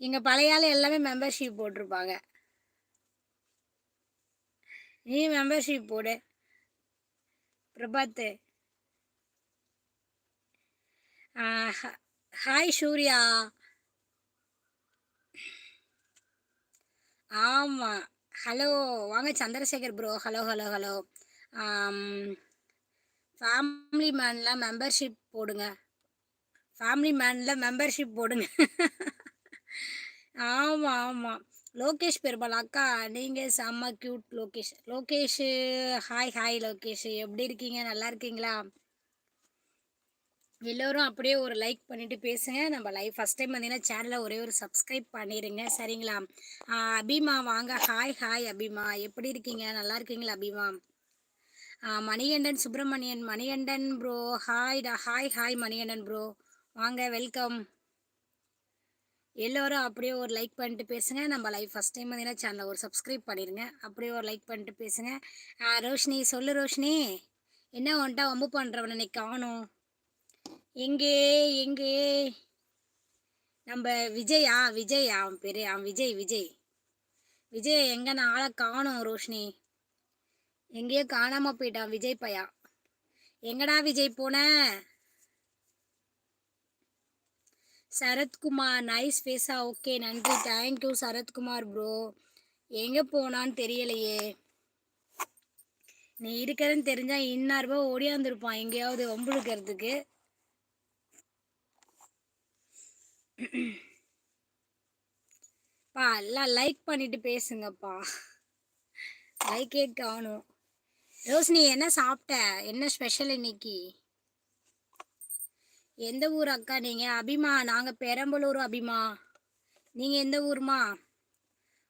எங்க பழைய ஆளு எல்லாமே மெம்பர்ஷிப் போட்டிருப்பாங்க. நீ மெம்பர்ஷிப் போடு. பிரபாத். ஹாய் சூர்யா. ஆமா. ஹலோ. வாங்க Chandrasekar bro. Hello hello hello. Family மேன்ல மெம்பர்ஷிப் போடுங்க. ஃபேமிலி மேன்ல மெம்பர்ஷிப் போடுங்க. ஆமா ஆமா. லோகேஷ் பெருமாள் அக்கா நீங்க செம்ம cute Lokesh. Lokesh hi hi Lokesh எப்படி இருக்கீங்க? நல்லா இருக்கீங்களா? எல்லோரும் அப்படியே ஒரு லைக் பண்ணிட்டு பேசுங்க. நம்ம லைவ் ஃபஸ்ட் டைம் வந்தீங்கன்னா சேனலை ஒரே ஒரு சப்ஸ்கிரைப் பண்ணிடுங்க சரிங்களா? அபிமா வாங்க. ஹாய் ஹாய் அபிமா எப்படி இருக்கீங்க? நல்லா இருக்கீங்களா அபிமா? மணிகண்டன் சுப்பிரமணியன் மணிகண்டன் ப்ரோ ஹாய்டா. ஹாய் ஹாய் மணிகண்டன் ப்ரோ வாங்க வெல்கம். எல்லோரும் அப்படியே ஒரு லைக் பண்ணிட்டு பேசுங்க. நம்ம லைவ் ஃபஸ்ட் டைம் வந்தீங்கன்னா சேனலை ஒரு சப்ஸ்கிரைப் பண்ணிடுங்க. அப்படியே ஒரு லைக் பண்ணிட்டு பேசுங்க. ரோஷினி சொல்லு ரோஷினி. என்ன வந்துட்டா வம்பு பண்ணுறவனை இன்னைக்கு காணும். எங்கே எங்கே நம்ம விஜயா விஜய் அவன் பேரு அவன் விஜய் விஜய் விஜய் எங்க நான் ஆளை காணோம் ரோஷினி. எங்கேயோ காணாம போயிட்டான் விஜய் பையா. எங்கடா விஜய் போன? சரத்குமார் நைஸ் ஃபேஸா. ஓகே நன்றி தேங்க்யூ சரத்குமார் ப்ரோ. எங்கே போனான்னு தெரியலையே. நீ இருக்கிறன்னு தெரிஞ்சா இன்னார்பா ஓடியாந்துருப்பான் எங்கேயாவது வம்புழுக்கிறதுக்கு. பா எல்லாம் லைக் பண்ணிட்டு பேசுங்கப்பா. லைக்கே காணும். ரோஷினி என்ன சாப்பிட்ட? என்ன ஸ்பெஷல் இன்னைக்கு? எந்த ஊர் அக்கா நீங்க? அபிமா நாங்க பெரம்பலூர் அபிமா. நீங்க எந்த ஊர்மா?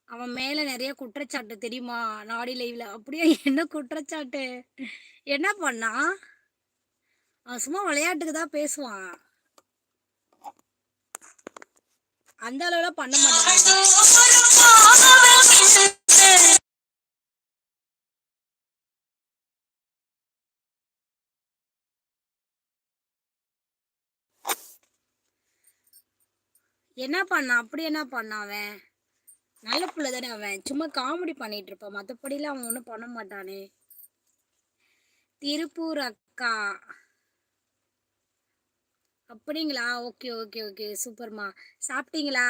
அவன் மேல நிறைய குற்றச்சாட்டு தெரியுமா நாடி லைவ்ல? அப்படியே என்ன குற்றச்சாட்டு? என்ன பண்ணா? அவன் சும்மா விளையாட்டுக்கு தான் பேசுவான். அந்த அளவுல பண்ண மாட்டான். என்ன பண்ணான்? அப்படி என்ன பண்ணான் அவன்? நல்ல பிள்ளை தானே அவன். சும்மா காமெடி பண்ணிட்டு இருப்பான். மற்றபடிலாம் அவன் ஒன்றும் பண்ண மாட்டானே. திருப்பூர் அக்கா அப்படிங்களா? ஓகே ஓகே ஓகே சூப்பர்மா. சாப்பிட்டீங்களா?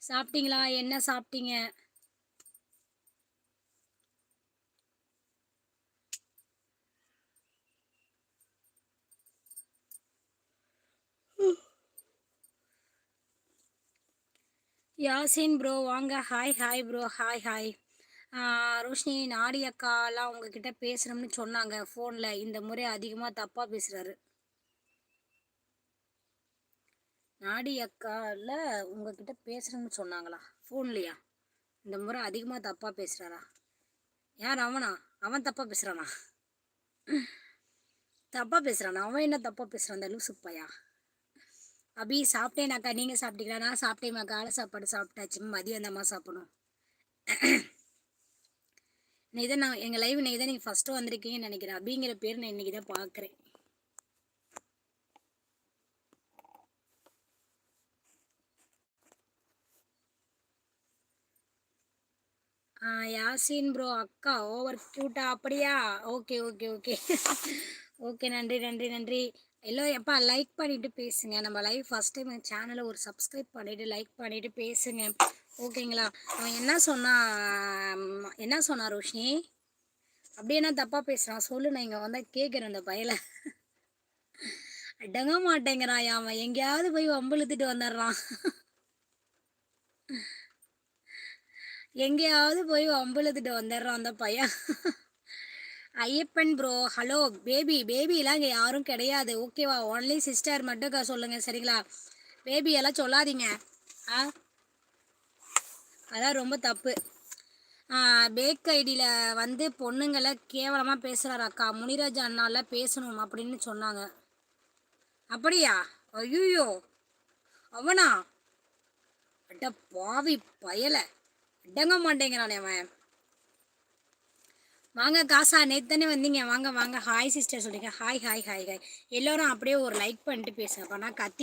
சாப்பிட்டீங்களா? என்ன சாப்பிட்டீங்க? யாசின் ப்ரோ வாங்க. Hi hi bro. Hi hi. Roshini நாடி அக்காலாம் உங்ககிட்ட பேசுகிறோம்னு சொன்னாங்க ஃபோனில். இந்த முறை அதிகமாக தப்பாக பேசுகிறாரு. நாடி அக்கால உங்ககிட்ட பேசுகிறோம்னு சொன்னாங்களா ஃபோன்லையா? இந்த முறை அதிகமாக தப்பாக பேசுகிறாரா? யார் அவனா? அவன் தப்பாக பேசுகிறானா? தப்பாக பேசுகிறானா? அவன் என்ன தப்பாக பேசுகிறான் அந்த லூசு பையா? அபி சாப்பிட்டேனாக்கா. நீங்கள் சாப்பிட்டீங்களா? நான் சாப்பிட்டேம்மா. காலை சாப்பாடு சாப்பிட்டாச்சு. மதியம் தாம்மா சாப்பிடணும். நீ தான் நான் எங்கள் லைவ் நீங்கள் தான் நீங்கள் ஃபஸ்ட்டு வந்திருக்கீங்கன்னு நினைக்கிறேன். அபிங்கிற பேர் நான் இன்றைக்கி தான் பார்க்குறேன். யாசின் ப்ரோ அக்கா ஓவர் க்யூட்டா? அப்படியா? ஓகே ஓகே ஓகே ஓகே நன்றி நன்றி நன்றி. எல்லோரும் எப்பா லைக் பண்ணிவிட்டு பேசுங்க. நம்ம லைவ் ஃபஸ்ட் டைம் சேனலை ஒரு சப்ஸ்கிரைப் பண்ணிவிட்டு லைக் பண்ணிவிட்டு பேசுங்க ஓகேங்களா? அவன் என்ன சொன்னா ரோஷினி? அப்படி என்ன தப்பாக பேசுகிறான் சொல்லு. நான் இங்கே வந்தால் கேட்குறேன். அந்த பயலை அடங்க மாட்டேங்கிறான். அவன் எங்கேயாவது போய் வம்பிழுத்துட்டு வந்துடுறான். எங்கேயாவது போய் வம்பிழுத்துட்டு வந்துடுறான் அந்த பையன். Ayyappan bro hello. பேபிலாம் இங்கே யாரும் கிடையாது ஓகேவா? ஒன்லி சிஸ்டர் மட்டும் சொல்லுங்கள் சரிங்களா? பேபியெல்லாம் சொல்லாதீங்க. அதான் ரொம்ப தப்பு. பேக் ஐடியில் வந்து பொண்ணுங்களை கேவலமாக பேசுகிறாரு அக்கா. முனிராஜ் அண்ணால பேசணும் அப்படின்னு சொன்னாங்க. அப்படியா? ஐயோ அவனா? அட பாவி பயலை அடங்க மாட்டேங்கிறானே அவன். வாங்க காசா நேத்தானே வந்தீங்க. வாங்க வாங்க. ஹாய் சிஸ்டர் சொல்லிங்க. Hi hi hi hi. எல்லோரும் அப்படியே ஒரு லைக் பண்ணிட்டு பேசுங்கப்பா. நான் கத்தி